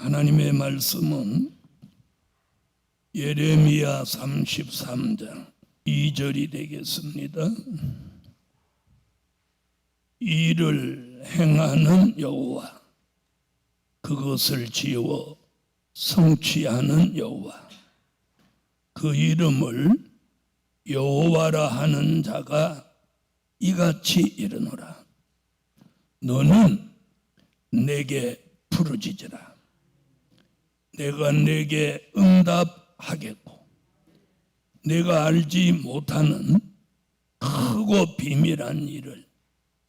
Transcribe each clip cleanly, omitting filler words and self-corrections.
하나님의 말씀은 예레미야 33장 2절이 되겠습니다. 일을 행하는 여호와, 그것을 지어 성취하는 여호와, 그 이름을 여호와라 하는 자가 이같이 이르노라. 너는 내게 부르짖으라. 내가 내게 응답하겠고 내가 알지 못하는 크고 비밀한 일을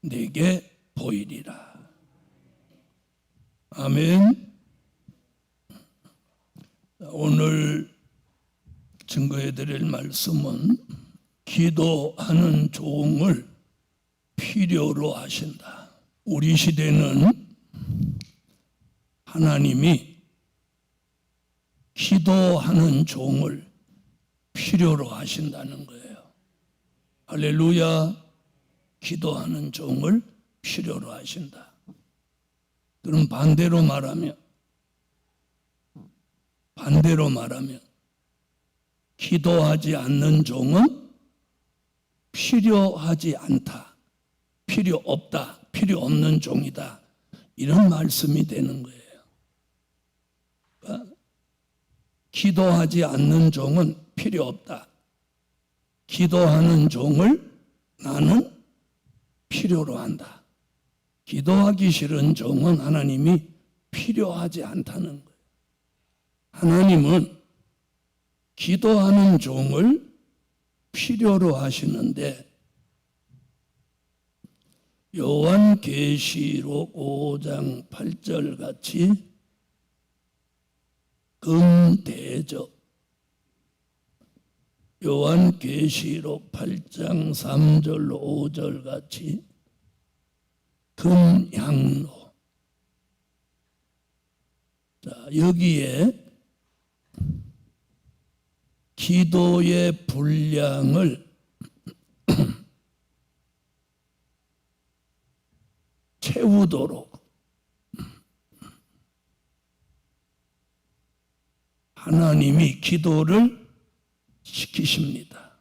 내게 보이리라. 아멘. 오늘 증거해 드릴 말씀은 기도하는 종을 필요로 하신다. 우리 시대는 하나님이 기도하는 종을 필요로 하신다는 거예요. 할렐루야. 기도하는 종을 필요로 하신다. 그럼 반대로 말하면 기도하지 않는 종은 필요하지 않다, 필요 없다, 필요 없는 종이다, 이런 말씀이 되는 거예요. 그러니까 기도하지 않는 종은 필요 없다. 기도하는 종을 나는 필요로 한다. 기도하기 싫은 종은 하나님이 필요하지 않다는 거예요. 하나님은 기도하는 종을 필요로 하시는데 요한계시록 5장 8절 같이 금대접, 요한계시록 8장 3절 5절 같이 금향로. 자, 여기에 기도의 분량을 채우도록 하나님이 기도를 시키십니다.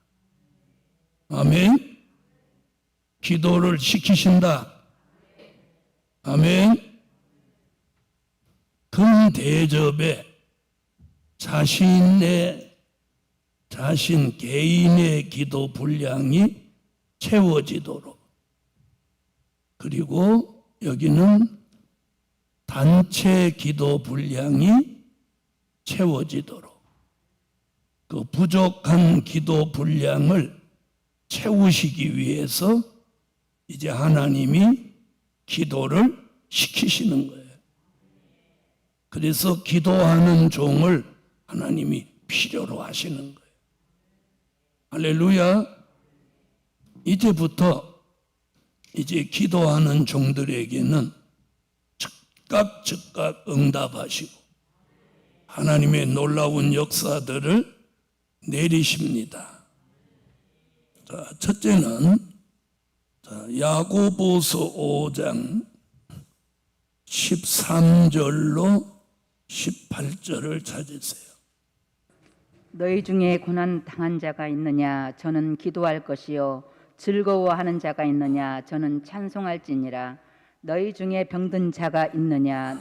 아멘. 기도를 시키신다. 아멘. 금대접에 자신 개인의 기도 분량이 채워지도록, 그리고 여기는 단체 기도 분량이 채워지도록, 그 부족한 기도 분량을 채우시기 위해서 이제 하나님이 기도를 시키시는 거예요. 그래서 기도하는 종을 하나님이 필요로 하시는 거예요. 할렐루야. 이제부터 이제 기도하는 종들에게는 즉각 응답하시고 하나님의 놀라운 역사들을 내리십니다. 자, 첫째는 야고보서 5장 13절로 18절을 찾으세요. 너희 중에 고난 당한 자가 있느냐? 저는 기도할 것이요. 즐거워하는 자가 있느냐? 저는 찬송할지니라. 너희 중에 병든 자가 있느냐?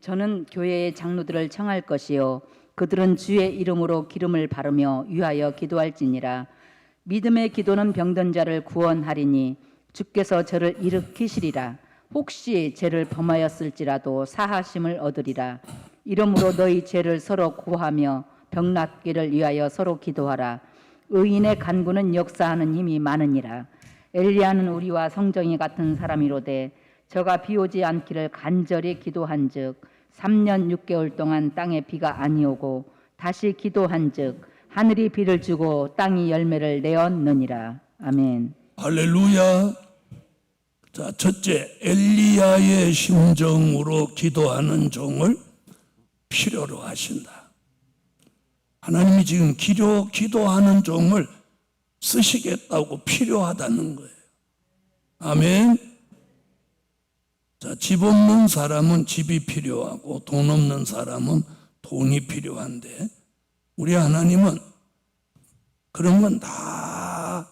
저는 교회의 장로들을 청할 것이요. 그들은 주의 이름으로 기름을 바르며 위하여 기도할지니라. 믿음의 기도는 병든 자를 구원하리니 주께서 저를 일으키시리라. 혹시 죄를 범하였을지라도 사하심을 얻으리라. 이러므로 너희 죄를 서로 고하며 병 낫기를 위하여 서로 기도하라. 의인의 간구는 역사하는 힘이 많으니라. 엘리야는 우리와 성정이 같은 사람이로되 저가 비 오지 않기를 간절히 기도한즉 3년 6개월 동안 땅에 비가 아니오고 다시 기도한즉 하늘이 비를 주고 땅이 열매를 내었느니라. 아멘. 할렐루야. 자, 첫째, 엘리야의 심정으로 기도하는 종을 필요로 하신다. 하나님이 지금 기도하는 종을 쓰시겠다고 필요하다는 거예요. 아멘. 자, 집 없는 사람은 집이 필요하고 돈 없는 사람은 돈이 필요한데 우리 하나님은 그런 건 다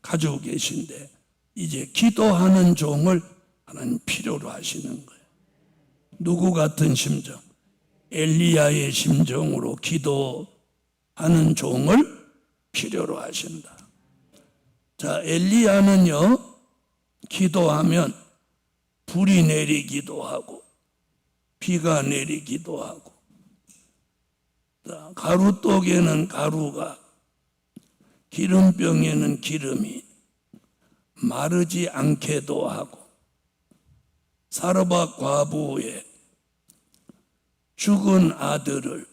가지고 계신데 이제 기도하는 종을 하나님 필요로 하시는 거예요. 누구 같은 심정? 엘리야의 심정으로 기도하는 종을 필요로 하신다. 자, 엘리야는요, 기도하면 불이 내리기도 하고 비가 내리기도 하고, 자, 가루떡에는 가루가, 기름병에는 기름이 마르지 않게도 하고, 사르밧 과부의 죽은 아들을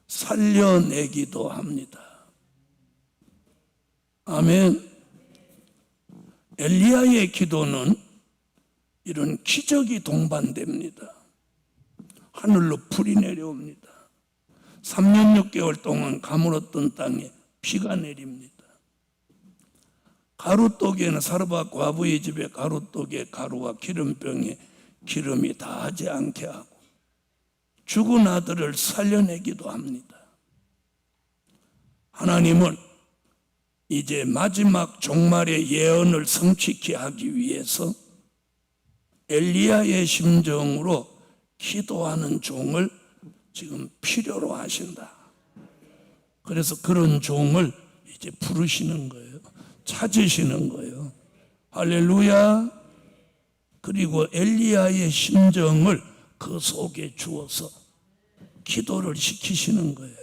살려내기도 합니다. 아멘. 엘리야의 기도는 이런 기적이 동반됩니다. 하늘로 불이 내려옵니다. 3년 6개월 동안 가물었던 땅에 비가 내립니다. 가루떡에는 사르밧 과부의 집에 가루떡에 가루와 기름병에 기름이 닿지 않게 하고 죽은 아들을 살려내기도 합니다. 하나님은 이제 마지막 종말의 예언을 성취케 하기 위해서 엘리야의 심정으로 기도하는 종을 지금 필요로 하신다. 그래서 그런 종을 이제 부르시는 거예요. 찾으시는 거예요. 할렐루야. 그리고 엘리야의 심정을 그 속에 주어서 기도를 시키시는 거예요.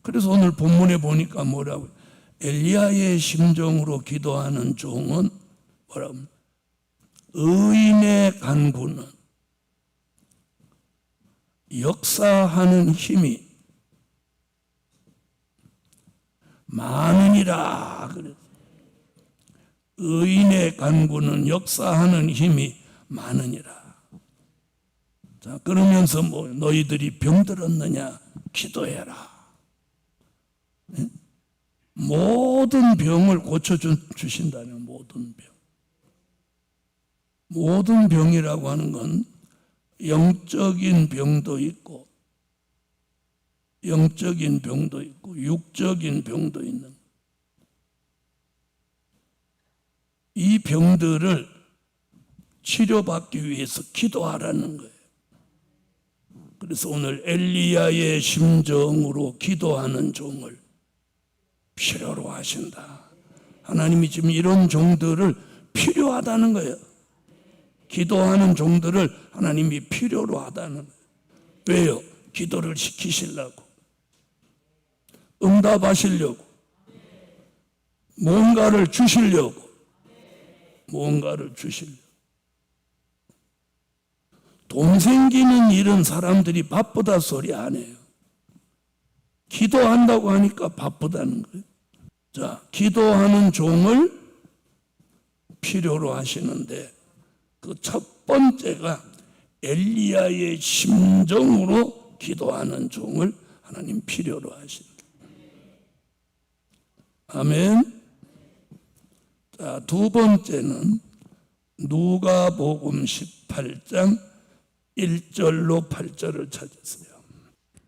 그래서 오늘 본문에 보니까 뭐라고요? 엘리야의 심정으로 기도하는 종은 뭐라고? 의인의 간구는 역사하는 힘이 많으니라. 그래서 의인의 간구는 역사하는 힘이 많으니라. 자, 그러면서 뭐 너희들이 병들었느냐? 기도해라. 네? 모든 병을 고쳐주신다는 모든 병. 모든 병이라고 하는 건 영적인 병도 있고 육적인 병도 있는, 이 병들을 치료받기 위해서 기도하라는 거예요. 그래서 오늘 엘리야의 심정으로 기도하는 종을 필요로 하신다. 하나님이 지금 이런 종들을 필요하다는 거예요. 기도하는 종들을 하나님이 필요로 하다는 거예요. 왜요? 기도를 시키시려고, 응답하시려고, 뭔가를 주시려고. 돈 생기는 일은 사람들이 바쁘다 소리 안 해요. 기도한다고 하니까 바쁘다는 거예요. 자, 기도하는 종을 필요로 하시는데 그 첫 번째가 엘리야의 심정으로 기도하는 종을 하나님 필요로 하신다. 아멘. 자, 두 번째는 누가복음 18장 1절로 8절을 찾으세요.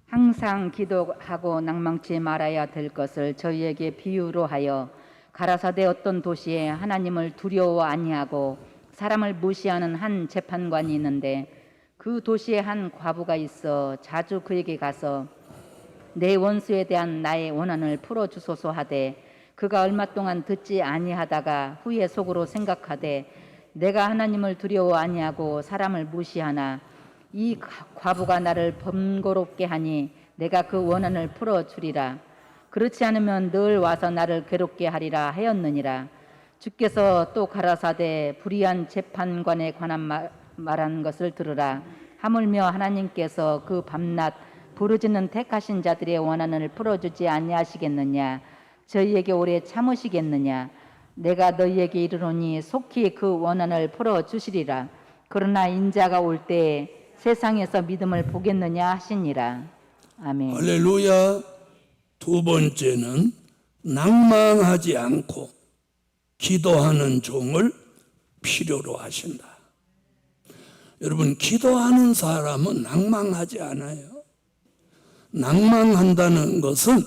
항상 기도하고 낭망치 말아야 될 것을 저희에게 비유로 하여 가라사대 어떤 도시에 하나님을 두려워 아니하고 사람을 무시하는 한 재판관이 있는데 그 도시에 한 과부가 있어 자주 그에게 가서 내 원수에 대한 나의 원한을 풀어주소서 하되 그가 얼마 동안 듣지 아니하다가 후에 속으로 생각하되 내가 하나님을 두려워 아니하고 사람을 무시하나 이 과부가 나를 번거롭게 하니 내가 그 원한을 풀어주리라. 그렇지 않으면 늘 와서 나를 괴롭게 하리라 하였느니라. 주께서 또 가라사대 불의한 재판관에 관한 말한 것을 들으라. 하물며 하나님께서 그 밤낮 부르짖는 택하신 자들의 원한을 풀어주지 아니하시겠느냐? 저희에게 오래 참으시겠느냐? 내가 너희에게 이르노니 속히 그 원한을 풀어주시리라. 그러나 인자가 올 때에 세상에서 믿음을 보겠느냐 하시니라. 아멘. 할렐루야. 두 번째는 낭망하지 않고 기도하는 종을 필요로 하신다. 여러분, 기도하는 사람은 낭망하지 않아요. 낭망한다는 것은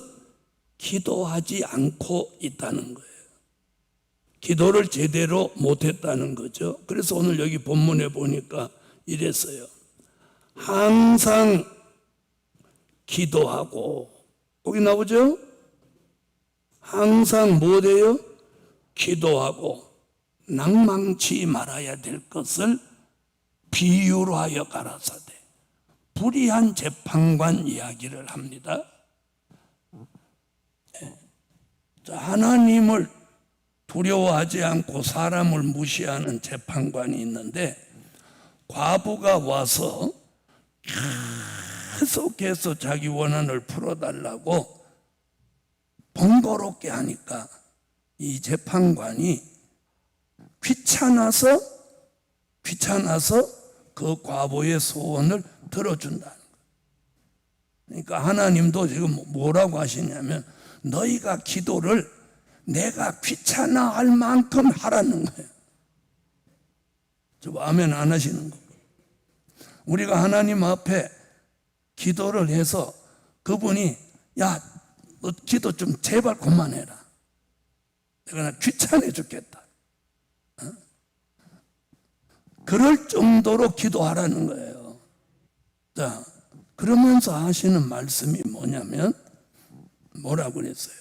기도하지 않고 있다는 거예요. 기도를 제대로 못했다는 거죠. 그래서 오늘 여기 본문에 보니까 이랬어요. 항상 기도하고, 거기 나오죠? 항상 뭐래요? 기도하고 낭망치 말아야 될 것을 비유로 하여 가라사대. 불의한 재판관 이야기를 합니다. 하나님을 두려워하지 않고 사람을 무시하는 재판관이 있는데, 과부가 와서 계속해서 자기 원한을 풀어달라고 번거롭게 하니까 이 재판관이 귀찮아서 그 과부의 소원을 들어준다는 거예요. 그러니까 하나님도 지금 뭐라고 하시냐면, 너희가 기도를 내가 귀찮아할 만큼 하라는 거예요. 저 아멘 안 하시는 거. 우리가 하나님 앞에 기도를 해서 그분이 야, 너 기도 좀 제발 그만해라. 내가 나 귀찮아 죽겠다. 그럴 정도로 기도하라는 거예요. 자, 그러면서 하시는 말씀이 뭐냐면, 뭐라고 그랬어요?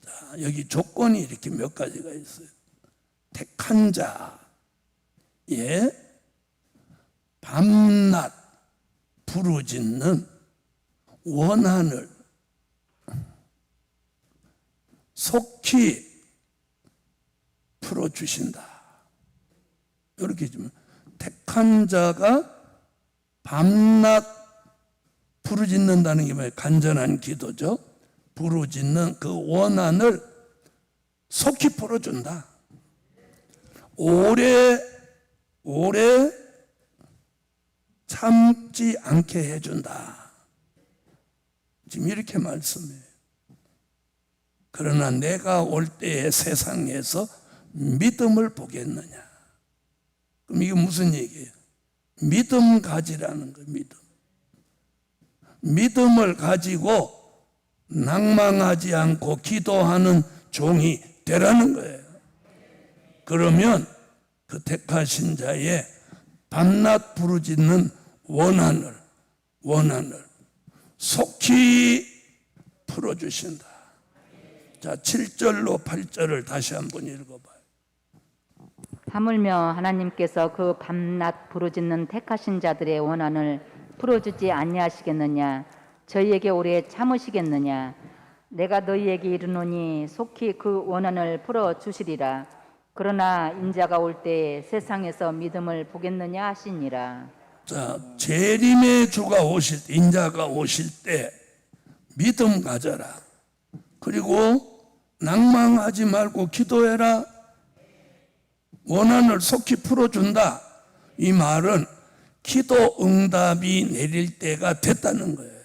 자, 여기 조건이 이렇게 몇 가지가 있어요. 택한 자의 밤낮 부르짖는 원한을 속히 풀어주신다. 이렇게 좀, 택한 자가 밤낮 부르짖는다는 게 뭐예요? 간절한 기도죠. 부르짖는 그 원한을 속히 풀어준다. 오래 참지 않게 해준다. 지금 이렇게 말씀해요. 그러나 내가 올 때의 세상에서 믿음을 보겠느냐. 그럼 이게 무슨 얘기예요? 믿음 가지라는 거예요. 믿음을 가지고 낭망하지 않고 기도하는 종이 되라는 거예요. 그러면 그 택하신 자의 밤낮 부르짖는 원한을 속히 풀어주신다. 자, 7절로 8절을 다시 한번 읽어봐요. 하물며 하나님께서 그 밤낮 부르짖는 택하신 자들의 원한을 풀어주지 아니하시겠느냐. 저희에게 오래 참으시겠느냐. 내가 너희에게 이르노니 속히 그 원한을 풀어주시리라. 그러나 인자가 올 때 세상에서 믿음을 보겠느냐 하시니라. 자, 재림의 주가 오실 때, 인자가 오실 때 믿음 가져라. 그리고 낭망하지 말고 기도해라. 원한을 속히 풀어준다. 이 말은 기도 응답이 내릴 때가 됐다는 거예요.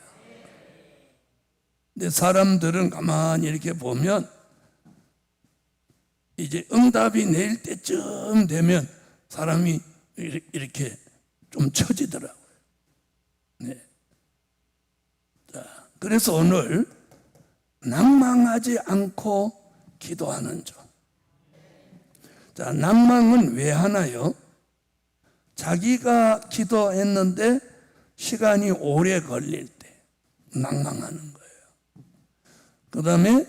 근데 사람들은 가만히 이렇게 보면 이제 응답이 내릴 때쯤 되면 사람이 이렇게 좀 처지더라고요. 네. 자, 그래서 오늘 낭망하지 않고 기도하는 점. 자, 낭망은 왜 하나요? 자기가 기도했는데 시간이 오래 걸릴 때 낭망하는 거예요. 그 다음에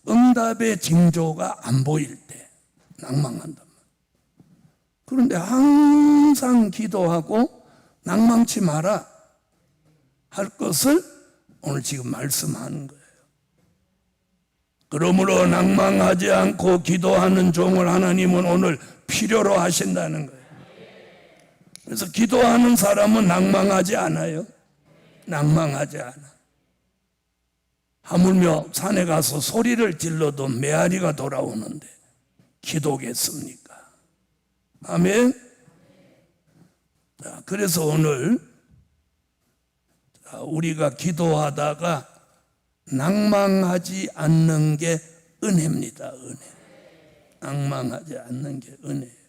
응답의 징조가 안 보일 때 낭망한단 말이에요. 그런데 항상 기도하고 낭망치 마라 할 것을 오늘 지금 말씀하는 거예요. 그러므로 낭망하지 않고 기도하는 종을 하나님은 오늘 필요로 하신다는 거예요. 그래서 기도하는 사람은 낭망하지 않아요. 낭망하지 않아. 하물며 산에 가서 소리를 질러도 메아리가 돌아오는데 기도겠습니까? 아멘. 자, 그래서 오늘 우리가 기도하다가 낭망하지 않는 게 은혜입니다. 은혜. 낭망하지 않는 게 은혜예요.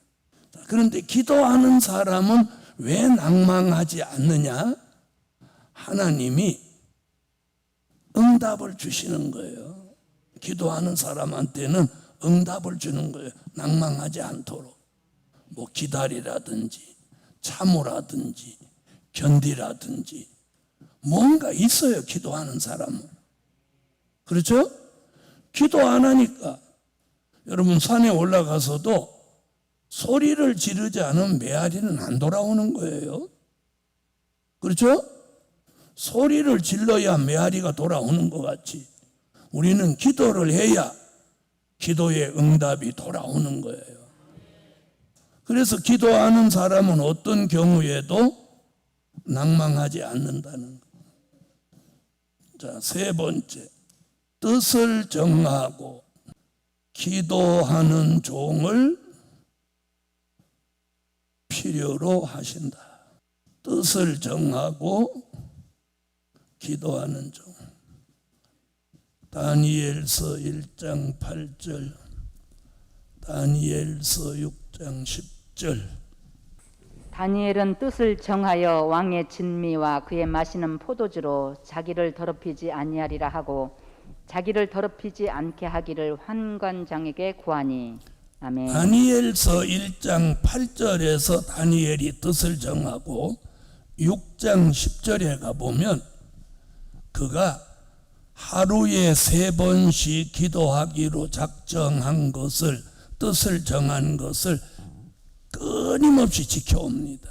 그런데 기도하는 사람은 왜 낭망하지 않느냐? 하나님이 응답을 주시는 거예요. 기도하는 사람한테는 응답을 주는 거예요. 낭망하지 않도록. 뭐 기다리라든지 참으라든지 견디라든지 뭔가 있어요. 기도하는 사람은. 그렇죠? 기도 안 하니까 여러분 산에 올라가서도 소리를 지르지 않으면 메아리는 안 돌아오는 거예요. 그렇죠? 소리를 질러야 메아리가 돌아오는 것 같이 우리는 기도를 해야 기도의 응답이 돌아오는 거예요. 그래서 기도하는 사람은 어떤 경우에도 낭망하지 않는다는 거예요. 자, 세 번째, 뜻을 정하고 기도하는 종을 필요로 하신다. 뜻을 정하고 기도하는 종. 다니엘서 1장 8절, 다니엘서 6장 10절. 다니엘은 뜻을 정하여 왕의 진미와 그의 마시는 포도주로 자기를 더럽히지 아니하리라 하고 자기를 더럽히지 않게 하기를 환관장에게 구하니. 아멘. 다니엘서 1장 8절에서 다니엘이 뜻을 정하고 6장 10절에 가보면 그가 하루에 3번씩 기도하기로 작정한 것을, 뜻을 정한 것을 끊임없이 지켜옵니다.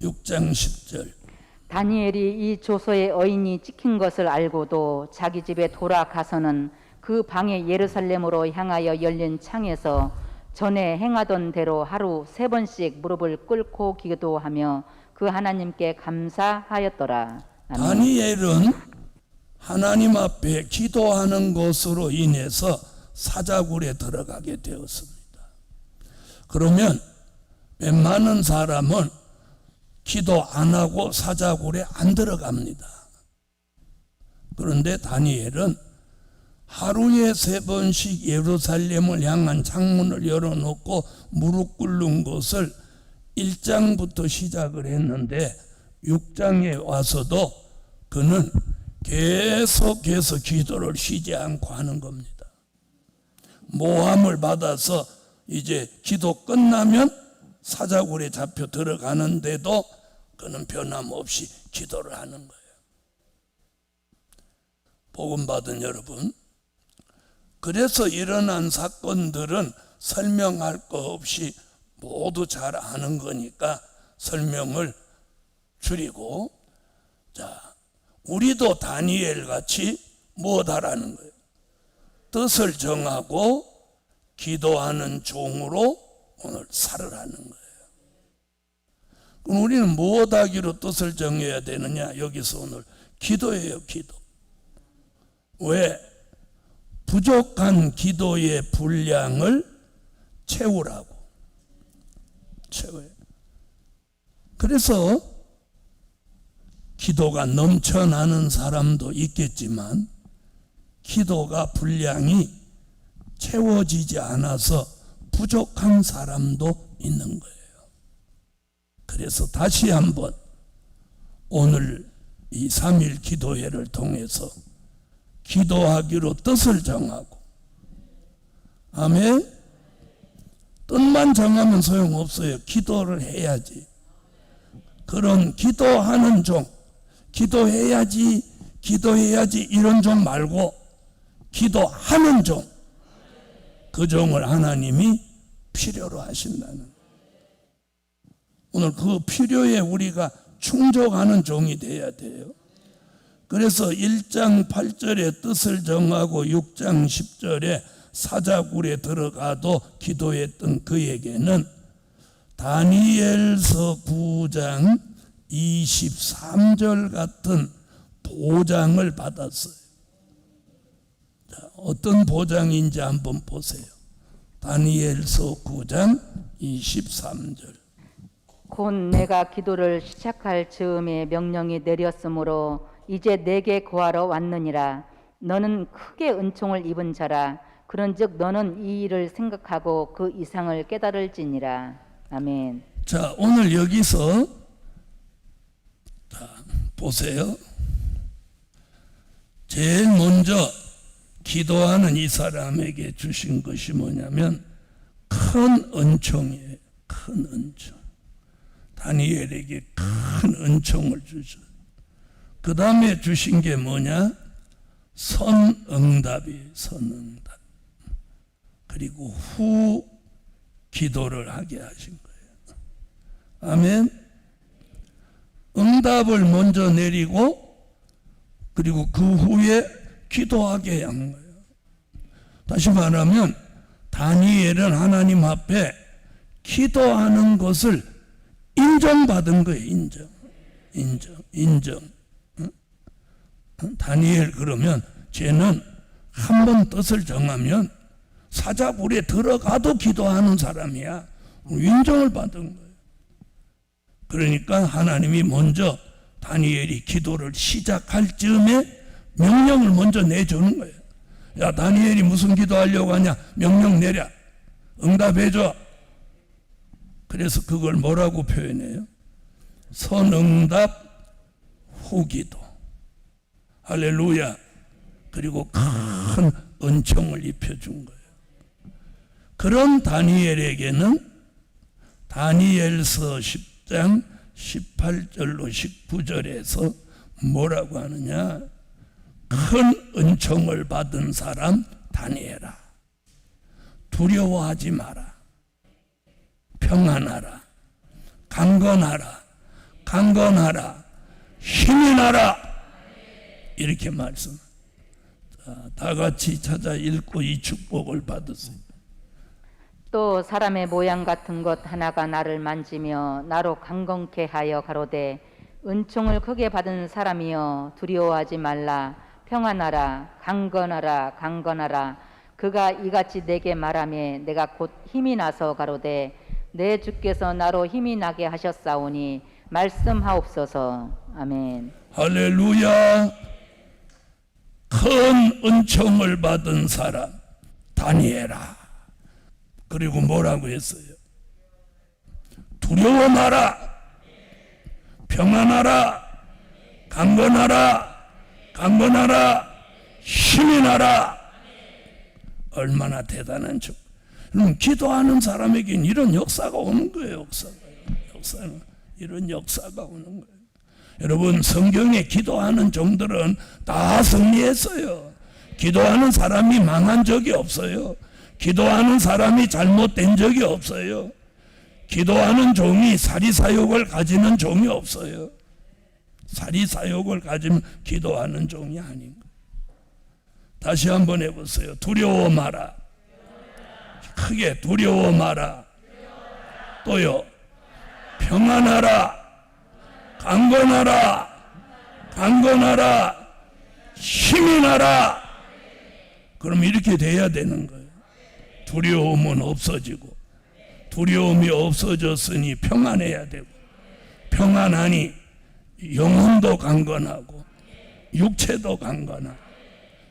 6장 10절. 다니엘이 이 조서의 어인이 찍힌 것을 알고도 자기 집에 돌아가서는 그 방에 예루살렘으로 향하여 열린 창에서 전에 행하던 대로 하루 3번씩 무릎을 꿇고 기도하며 그 하나님께 감사하였더라. 아멘. 다니엘은 하나님 앞에 기도하는 것으로 인해서 사자굴에 들어가게 되었습니다. 그러면 웬만한 사람은 기도 안 하고 사자굴에 안 들어갑니다. 그런데 다니엘은 하루에 3번씩 예루살렘을 향한 창문을 열어놓고 무릎 꿇는 것을 1장부터 시작을 했는데 6장에 와서도 그는 계속해서 기도를 쉬지 않고 하는 겁니다. 모함을 받아서 이제 기도 끝나면 사자굴에 잡혀 들어가는데도 그는 변함없이 기도를 하는 거예요. 복음 받은 여러분, 그래서 일어난 사건들은 설명할 거 없이 모두 잘 아는 거니까 설명을 줄이고, 자, 우리도 다니엘 같이 무엇하라는 거예요? 뜻을 정하고 기도하는 종으로 오늘 살으라는 거예요. 그럼 우리는 무엇하기로 뜻을 정해야 되느냐? 여기서 오늘 기도예요. 기도. 왜? 부족한 기도의 분량을 채우라고. 채워요. 그래서 기도가 넘쳐나는 사람도 있겠지만 기도가 분량이 채워지지 않아서 부족한 사람도 있는 거예요. 그래서 다시 한번 오늘 이 3일 기도회를 통해서 기도하기로 뜻을 정하고, 아멘. 뜻만 정하면 소용없어요. 기도를 해야지. 그런 기도하는 종, 기도해야지 이런 종 말고 기도하는 종, 그 종을 하나님이 필요로 하신다는, 오늘 그 필요에 우리가 충족하는 종이 돼야 돼요. 그래서 1장 8절에 뜻을 정하고 6장 10절에 사자굴에 들어가도 기도했던 그에게는 다니엘서 9장 23절 같은 보장을 받았어요. 자, 어떤 보장인지 한번 보세요. 다니엘서 9장 23절. 곧 내가 기도를 시작할 즈음에 명령이 내렸으므로 이제 내게 구하러 왔느니라. 너는 크게 은총을 입은 자라. 그런즉 너는 이 일을 생각하고 그 이상을 깨달을지니라. 아멘. 자, 오늘 여기서 자, 보세요. 제일 먼저 기도하는 이 사람에게 주신 것이 뭐냐면 큰 은총이에요. 큰 은총. 다니엘에게 큰 은총을 주죠. 그 다음에 주신 게 뭐냐? 선응답이에요. 선응답. 그리고 후 기도를 하게 하신 거예요. 아멘. 응답을 먼저 내리고 그리고 그 후에 기도하게 한 거예요. 다시 말하면 다니엘은 하나님 앞에 기도하는 것을 인정받은 거예요. 인정. 다니엘 그러면 쟤는 한 번 뜻을 정하면 사자굴에 들어가도 기도하는 사람이야. 인정을 받은 거예요. 그러니까 하나님이 먼저 다니엘이 기도를 시작할 즈음에 명령을 먼저 내주는 거예요. 야, 다니엘이 무슨 기도하려고 하냐? 명령 내려. 응답해줘. 그래서 그걸 뭐라고 표현해요? 선응답 후기도. 할렐루야. 그리고 큰 은총을 입혀준 거예요. 그런 다니엘에게는 다니엘서 10장 18절로 19절에서 뭐라고 하느냐? 큰 은총을 받은 사람 다니엘아, 두려워하지 마라. 평안하라. 강건하라. 힘이 나라. 이렇게 말씀. 다 같이 찾아 읽고 이 축복을 받으세요. 또 사람의 모양 같은 것 하나가 나를 만지며 나로 강건케 하여 가로되 은총을 크게 받은 사람이여 두려워하지 말라. 평안하라. 강건하라. 그가 이같이 내게 말하며 내가 곧 힘이 나서 가로되 내 주께서 나로 힘이 나게 하셨사오니 말씀하옵소서. 아멘. 할렐루야. 큰 은총을 받은 사람 다니엘아. 그리고 뭐라고 했어요? 두려워 마라. 평안하라. 강건하라. 힘이 나라. 얼마나 대단한 척. 기도하는 사람에게는 이런 역사가 오는 거예요. 역사는 이런 역사가 오는 거예요. 여러분, 성경에 기도하는 종들은 다 승리했어요. 기도하는 사람이 망한 적이 없어요. 기도하는 사람이 잘못된 적이 없어요. 기도하는 종이 사리사욕을 가지는 종이 없어요. 사리사욕을 가지면 기도하는 종이 아닌 거예요. 다시 한번 해보세요. 두려워 마라. 크게 두려워 마라. 또요. 평안하라. 강건하라. 힘이 나라. 그럼 이렇게 돼야 되는 거예요. 두려움은 없어지고, 두려움이 없어졌으니 평안해야 되고, 평안하니 영혼도 강건하고 육체도 강건하고.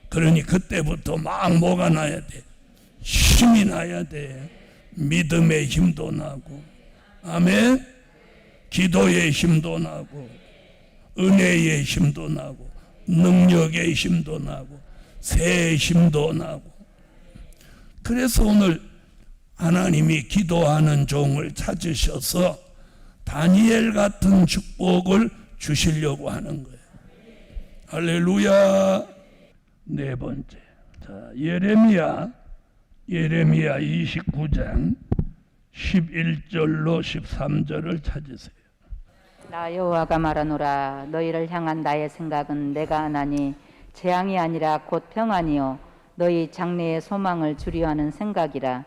그러니 그때부터 막 뭐가 나야 돼? 힘이 나야 돼. 믿음의 힘도 나고, 아멘. 기도의 힘도 나고, 은혜의 힘도 나고, 능력의 힘도 나고, 새의 힘도 나고. 그래서 오늘 하나님이 기도하는 종을 찾으셔서 다니엘 같은 축복을 주시려고 하는 거예요. 할렐루야. 네 번째. 자, 예레미야 29장 11절로 13절을 찾으세요. 나 여호와가 말하노라. 너희를 향한 나의 생각은 내가 하나니 재앙이 아니라 곧 평안이요 너희 장래의 소망을 주려 하는 생각이라.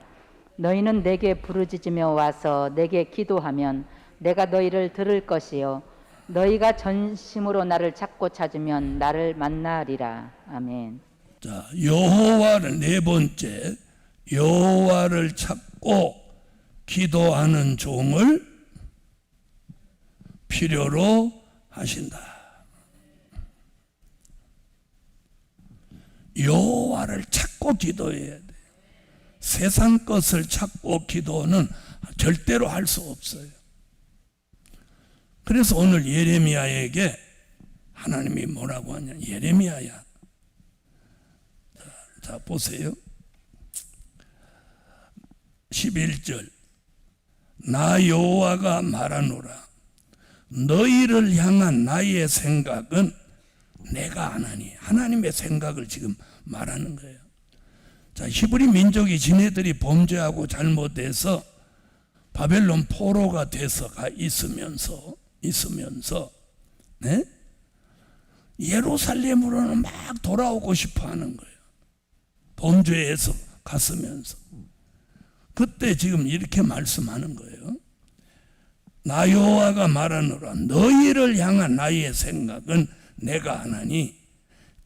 너희는 내게 부르짖으며 와서 내게 기도하면 내가 너희를 들을 것이요 너희가 전심으로 나를 찾고 찾으면 나를 만나리라. 아멘. 자, 여호와를 네 번째, 여호와를 찾고 기도하는 종을 필요로 하신다. 여호와를 찾고 기도해야 돼. 세상 것을 찾고 기도는 절대로 할 수 없어요. 그래서 오늘 예레미야에게 하나님이 뭐라고 하냐. 예레미야야, 자 보세요. 11절, 나 여호와가 말하노라. 너희를 향한 나의 생각은 내가 아나니. 하나님의 생각을 지금 말하는 거예요. 자, 히브리 민족이 지네들이 범죄하고 잘못해서 바벨론 포로가 돼서 있으면서 네? 예루살렘으로는 막 돌아오고 싶어 하는 거예요. 범죄해서 갔으면서. 그때 지금 이렇게 말씀하는 거예요. 나 여호와가 말하노라. 너희를 향한 나의 생각은 내가 아나니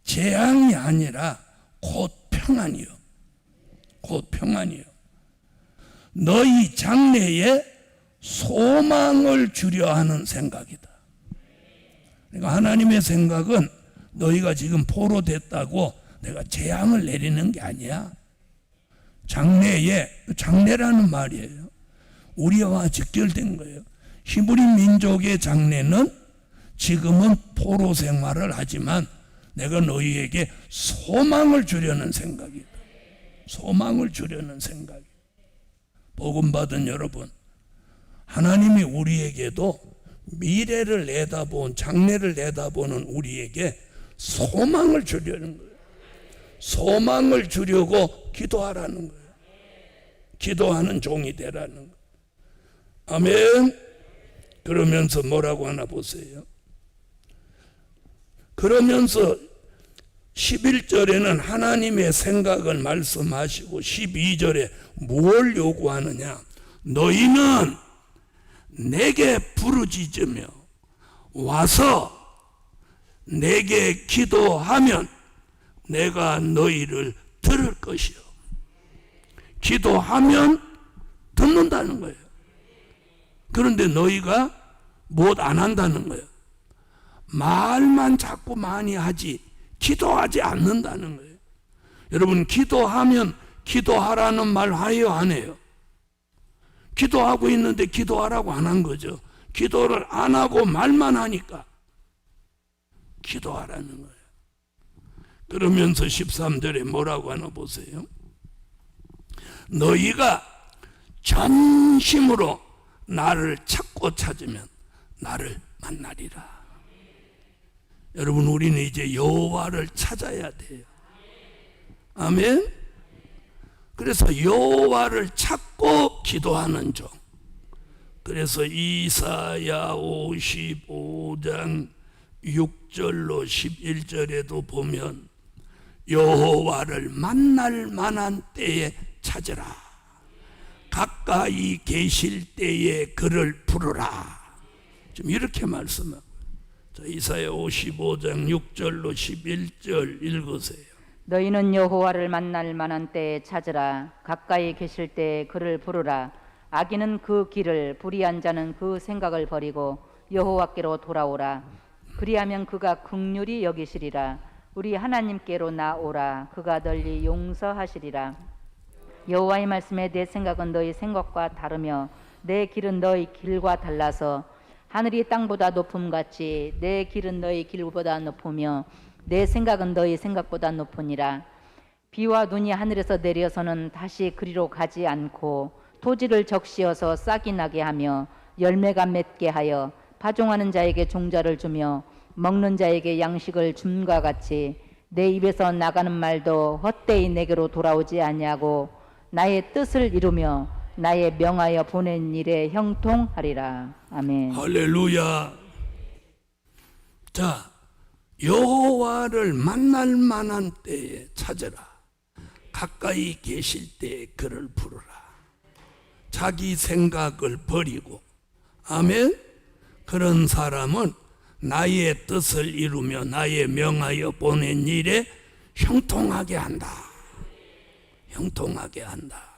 재앙이 아니라 곧 평안이요. 곧 평안이요. 너희 장래에 소망을 주려 하는 생각이다. 그러니까 하나님의 생각은 너희가 지금 포로 됐다고 내가 재앙을 내리는 게 아니야. 장래라는 말이에요. 우리와 직결된 거예요. 히브리 민족의 장래는 지금은 포로 생활을 하지만 내가 너희에게 소망을 주려는 생각이다. 소망을 주려는 생각이다. 복음 받은 여러분, 하나님이 우리에게도 미래를 내다본, 장래를 내다보는 우리에게 소망을 주려는 거예요. 소망을 주려고 기도하라는 거예요. 기도하는 종이 되라는 거예요. 아멘. 그러면서 뭐라고 하나 보세요. 그러면서 11절에는 하나님의 생각을 말씀하시고 12절에 뭘 요구하느냐. 너희는 내게 부르짖으며 와서 내게 기도하면 내가 너희를 들을 것이요. 기도하면 듣는다는 거예요. 그런데 너희가 못 안 한다는 거예요. 말만 자꾸 많이 하지 기도하지 않는다는 거예요. 여러분, 기도하면 기도하라는 말 하요 안 해요? 기도하고 있는데 기도하라고 안 한 거죠. 기도를 안 하고 말만 하니까 기도하라는 거예요. 그러면서 13절에 뭐라고 하나 보세요. 너희가 전심으로 나를 찾고 찾으면 나를 만나리라. 여러분, 우리는 이제 여호와를 찾아야 돼요. 아멘. 그래서 여호와를 찾고 기도하는 종. 그래서 이사야 55장 6절로 11절에도 보면 여호와를 만날 만한 때에 찾으라. 가까이 계실 때에 그를 부르라. 좀 이렇게 말씀하고. 자, 이사야 55장 6절로 11절 읽으세요. 너희는 여호와를 만날 만한 때에 찾으라. 가까이 계실 때에 그를 부르라. 악인은 그 길을, 불의한 자는 그 생각을 버리고 여호와께로 돌아오라. 그리하면 그가 긍휼히 여기시리라. 우리 하나님께로 나오라. 그가 널리 용서하시리라. 여호와의 말씀에 내 생각은 너희 생각과 다르며 내 길은 너희 길과 달라서 하늘이 땅보다 높음같이 내 길은 너희 길보다 높으며 내 생각은 너희 생각보다 높으니라. 비와 눈이 하늘에서 내려서는 다시 그리로 가지 않고 토지를 적시어서 싹이 나게 하며 열매가 맺게 하여 파종하는 자에게 종자를 주며 먹는 자에게 양식을 줌과 같이 내 입에서 나가는 말도 헛되이 내게로 돌아오지 아니하고 나의 뜻을 이루며 나의 명하여 보낸 일에 형통하리라. 아멘. 할렐루야. 자, 여호와를 만날 만한 때에 찾으라. 가까이 계실 때에 그를 부르라. 자기 생각을 버리고, 아멘. 그런 사람은 나의 뜻을 이루며 나의 명하여 보낸 일에 형통하게 한다. 형통하게 한다.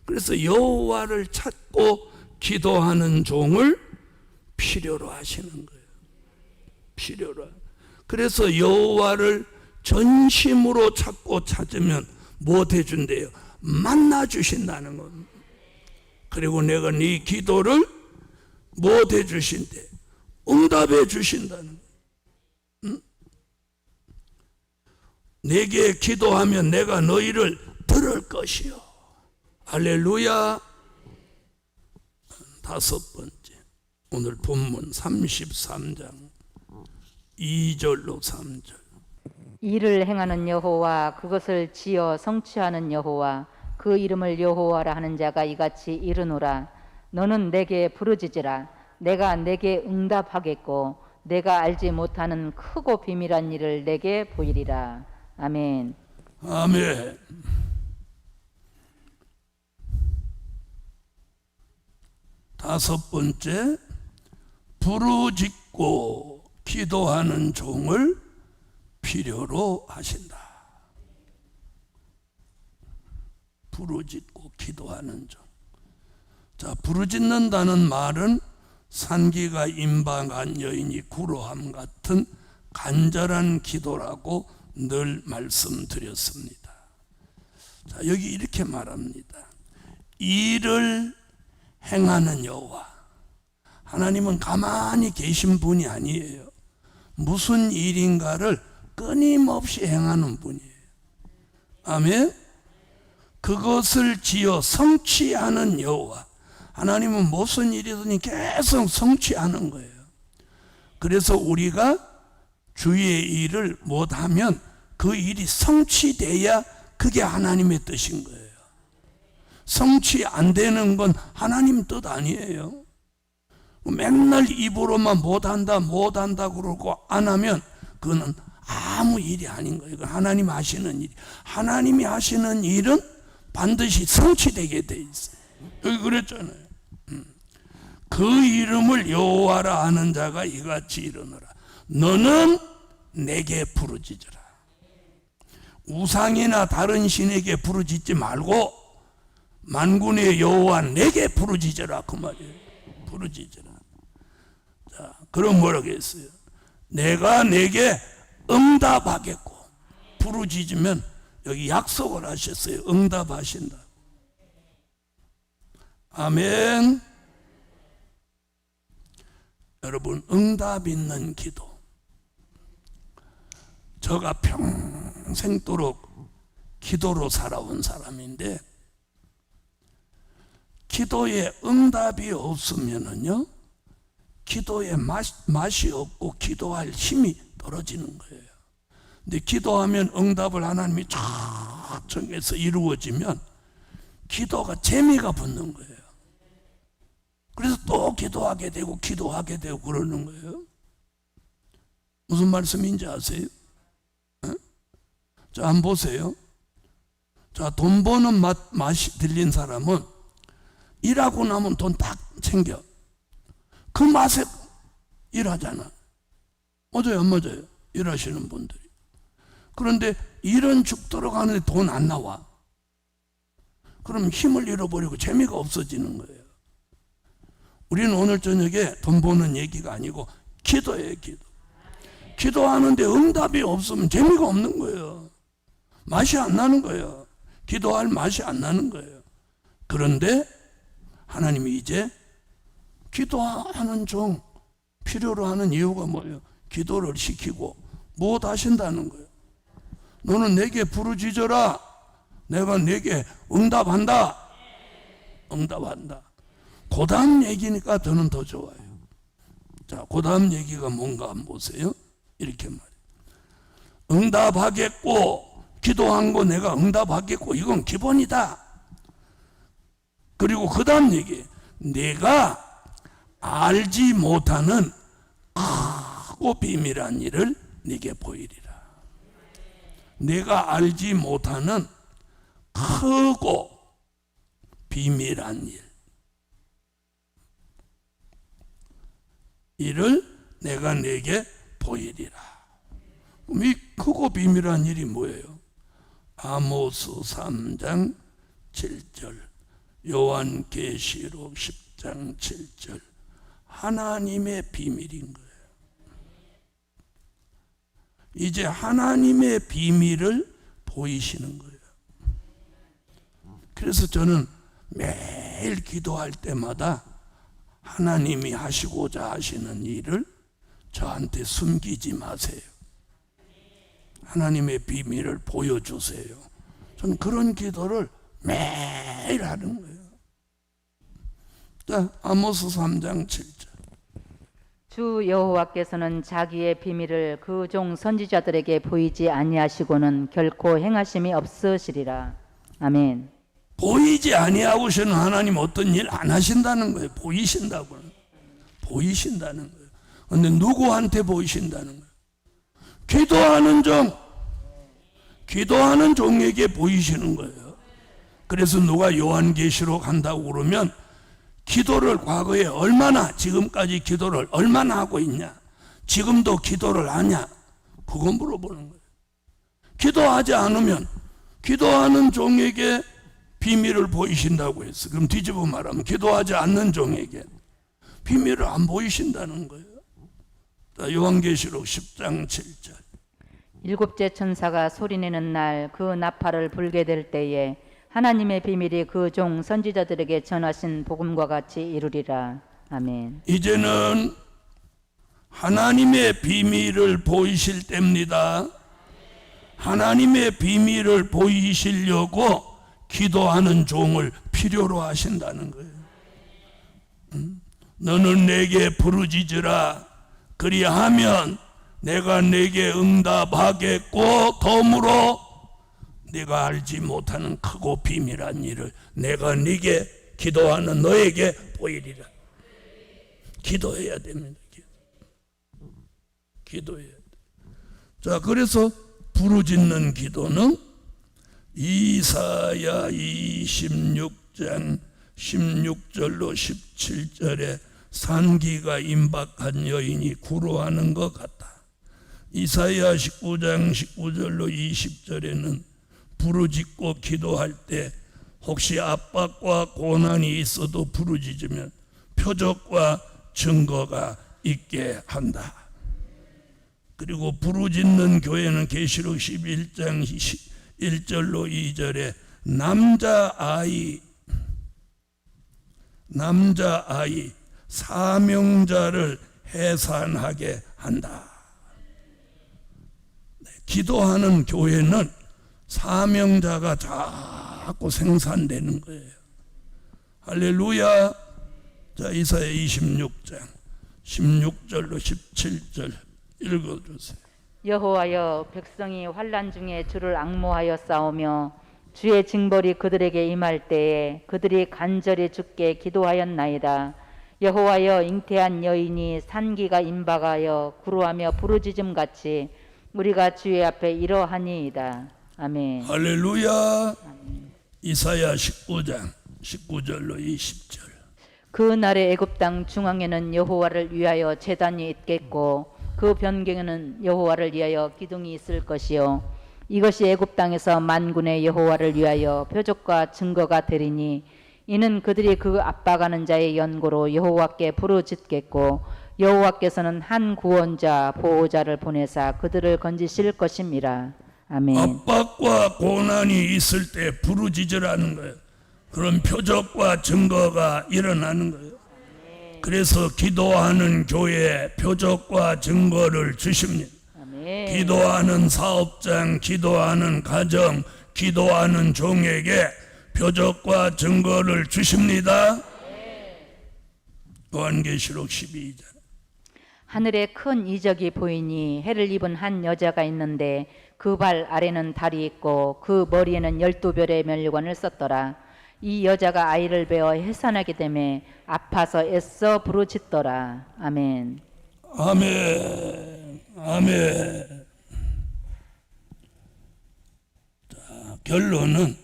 그래서 여호와를 찾고 기도하는 종을 필요로 하시는 거예요. 필요로. 그래서 여호와를 전심으로 찾고 찾으면 뭐 해준대요? 만나 주신다는 겁니다. 그리고 내가 네 기도를 못해 주신대 응답해 주신다는 거예요. 내게 기도하면 내가 너희를 들을 것이요. 할렐루야. 다섯 번째, 오늘 본문 33장 2절로 3절. 이를 행하는 여호와, 그것을 지어 성취하는 여호와, 그 이름을 여호와라 하는 자가 이같이 이르노라. 너는 내게 부르짖으라. 내가 내게 응답하겠고 내가 알지 못하는 크고 비밀한 일을 내게 보이리라. 아멘. 아멘. 다섯 번째, 부르짖고 기도하는 종을 필요로 하신다. 부르짖고 기도하는 종. 자, 부르짖는다는 말은 산기가 임박한 여인이 구로함 같은 간절한 기도라고 늘 말씀드렸습니다. 자, 여기 이렇게 말합니다. 일을 행하는 여호와. 하나님은 가만히 계신 분이 아니에요. 무슨 일인가를 끊임없이 행하는 분이에요. 아멘. 그것을 지어 성취하는 여호와. 하나님은 무슨 일이든 계속 성취하는 거예요. 그래서 우리가 주의 일을 못하면 그 일이 성취돼야 그게 하나님의 뜻인 거예요. 성취 안 되는 건 하나님 뜻 아니에요. 맨날 입으로만 못한다 그러고 안 하면 그거는 아무 일이 아닌 거예요. 그건 하나님 하시는 일. 하나님이 하시는 일은 반드시 성취되게 돼 있어요. 여기 그랬잖아요. 그 이름을 여호와라 하는 자가 이같이 이르노라. 너는 내게 부르짖으라. 우상이나 다른 신에게 부르짖지 말고 만군의 여호와 내게 부르짖으라, 그 말이에요. 부르짖으라. 자, 그럼 뭐라고 했어요? 내가 내게 응답하겠고. 부르짖으면 여기 약속을 하셨어요. 응답하신다. 아멘. 여러분, 응답 있는 기도. 저가 평생도록 기도로 살아온 사람인데, 기도에 응답이 없으면은요, 기도에 맛이 없고 기도할 힘이 떨어지는 거예요. 근데 기도하면 응답을 하나님이 쫙 정해서 이루어지면 기도가 재미가 붙는 거예요. 그래서 또 기도하게 되고 그러는 거예요. 무슨 말씀인지 아세요? 자, 한번 보세요. 자, 돈 버는 맛이 들린 사람은 일하고 나면 돈 딱 챙겨. 그 맛에 일하잖아. 맞아요, 안 맞아요? 일하시는 분들이. 그런데 일은 죽도록 하는데 돈 안 나와. 그럼 힘을 잃어버리고 재미가 없어지는 거예요. 우리는 오늘 저녁에 돈 버는 얘기가 아니고 기도예요, 기도. 기도하는데 응답이 없으면 재미가 없는 거예요. 맛이 안 나는 거예요. 기도할 맛이 안 나는 거예요. 그런데 하나님이 이제 기도하는 종 필요로 하는 이유가 뭐예요? 기도를 시키고 못 하신다는 거예요. 너는 내게 부르짖어라. 내가 내게 응답한다. 응답한다. 그 다음 얘기니까 저는 더 좋아요. 자, 그 다음 얘기가 뭔가 한번 보세요. 이렇게 말해요. 응답하겠고, 기도한 거 내가 응답하겠고, 이건 기본이다. 그리고 그 다음 얘기, 내가 알지 못하는 크고 비밀한 일을 네게 보이리라. 내가 알지 못하는 크고 비밀한 일을 내가 내게 보이리라. 그럼 이 크고 비밀한 일이 뭐예요? 아모스 3장 7절, 요한계시록 10장 7절, 하나님의 비밀인 거예요. 이제 하나님의 비밀을 보이시는 거예요. 그래서 저는 매일 기도할 때마다 하나님이 하시고자 하시는 일을 저한테 숨기지 마세요. 하나님의 비밀을 보여주세요. 저는 그런 기도를 매일 하는 거예요. 자, 아모스 3장 7절. 주 여호와께서는 자기의 비밀을 그 종 선지자들에게 보이지 아니하시고는 결코 행하심이 없으시리라. 아멘. 보이지 아니하고서는 하나님 어떤 일 안 하신다는 거예요. 보이신다고요. 보이신다는 거예요. 그런데 누구한테 보이신다는 거예요? 기도하는 종에게 보이시는 거예요. 그래서 누가 요한계시록 한다고 그러면 기도를 과거에 얼마나, 지금까지 기도를 얼마나 하고 있냐, 지금도 기도를 하냐, 그거 물어보는 거예요. 기도하지 않으면 기도하는 종에게 비밀을 보이신다고 했어. 그럼 뒤집어 말하면 기도하지 않는 종에게 비밀을 안 보이신다는 거예요. 요한계시록 10장 7절. 일곱째 천사가 소리내는 날 그 나팔을 불게 될 때에 하나님의 비밀이 그 종 선지자들에게 전하신 복음과 같이 이루리라. 아멘. 이제는 하나님의 비밀을 보이실 때입니다. 하나님의 비밀을 보이시려고 기도하는 종을 필요로 하신다는 거예요. 너는 내게 부르짖으라. 그리하면 내가 내게 응답하겠고 덤으로 네가 알지 못하는 크고 비밀한 일을 내가 네게 기도하는 너에게 보이리라. 기도해야 됩니다. 기도해야 돼. 자, 그래서 부르짖는 기도는 이사야 26장 16절로 17절에 산기가 임박한 여인이 구로하는 것 같다. 이사야 19장 19절로 20절에는 부르짖고 기도할 때 혹시 압박과 고난이 있어도 부르짖으면 표적과 증거가 있게 한다. 그리고 부르짖는 교회는 계시록 11장 1절로 2절에 남자아이 사명자를 해산하게 한다. 기도하는 교회는 사명자가 자꾸 생산되는 거예요. 할렐루야. 자, 이사야 26장 16절로 17절 읽어주세요. 여호와여, 백성이 환난 중에 주를 앙모하여 싸우며 주의 징벌이 그들에게 임할 때에 그들이 간절히 주께 기도하였나이다. 여호와여, 잉태한 여인이 산기가 임박하여 구루하며 부르짖음 같이 우리가 주의 앞에 이러하니이다. 아멘. 할렐루야. 이사야 19장 19절로 20절. 그 날에 애굽 땅 중앙에는 여호와를 위하여 제단이 있겠고 그 변경에는 여호와를 위하여 기둥이 있을 것이요 이것이 애굽 땅에서 만군의 여호와를 위하여 표적과 증거가 되리니 이는 그들이 그 압박하는 자의 연고로 여호와께 부르짖겠고 여호와께서는 한 구원자 보호자를 보내사 그들을 건지실 것임이라. 아멘. 압박과 고난이 있을 때 부르짖으라는 거예요. 그런 표적과 증거가 일어나는 거예요. 그래서 기도하는 교회에 표적과 증거를 주십니다. 아멘. 기도하는 사업장, 기도하는 가정, 기도하는 종에게 표적과 증거를 주십니다. 요한계시록 12장. 하늘에 큰 이적이 보이니 해를 입은 한 여자가 있는데 그 발 아래는 달이 있고 그 머리에는 12별의 면류관을 썼더라. 이 여자가 아이를 베어 해산하게 되매 아파서 애써 부르짖더라. 아멘. 아멘. 아멘. 자, 결론은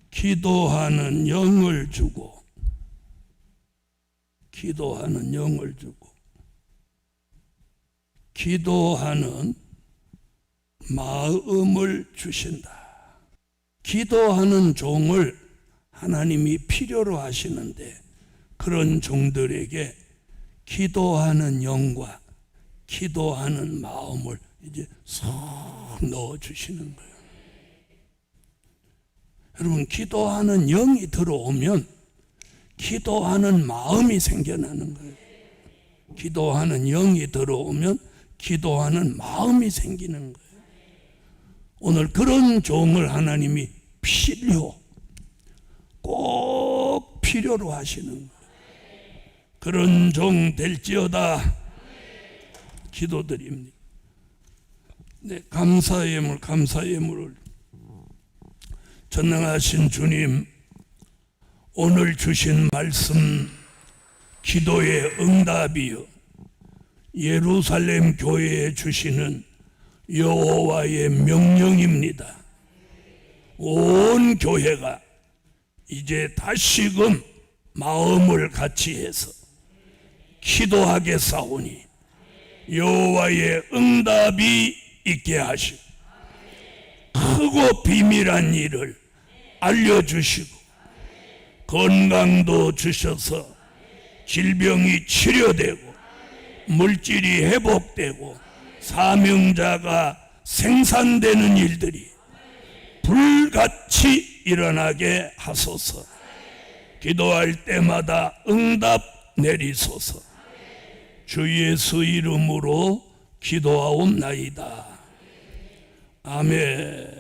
기도하는 영을 주고 기도하는 마음을 주신다. 기도하는 종을 하나님이 필요로 하시는데 그런 종들에게 기도하는 영과 기도하는 마음을 이제 쏙 넣어주시는 거예요. 여러분, 기도하는 영이 들어오면 기도하는 마음이 생겨나는 거예요. 기도하는 영이 들어오면 기도하는 마음이 생기는 거예요. 오늘 그런 종을 하나님이 꼭 필요로 하시는 거예요. 그런 종 될지어다 기도드립니다. 네, 감사의 예물을 전능하신 주님, 오늘 주신 말씀 기도의 응답이요 예루살렘 교회에 주시는 여호와의 명령입니다. 온 교회가 이제 다시금 마음을 같이 해서 기도하겠사오니 여호와의 응답이 있게 하시고 크고 비밀한 일을 알려주시고 건강도 주셔서 질병이 치료되고 물질이 회복되고 사명자가 생산되는 일들이 불같이 일어나게 하소서. 기도할 때마다 응답 내리소서. 주 예수 이름으로 기도하옵나이다. 아멘.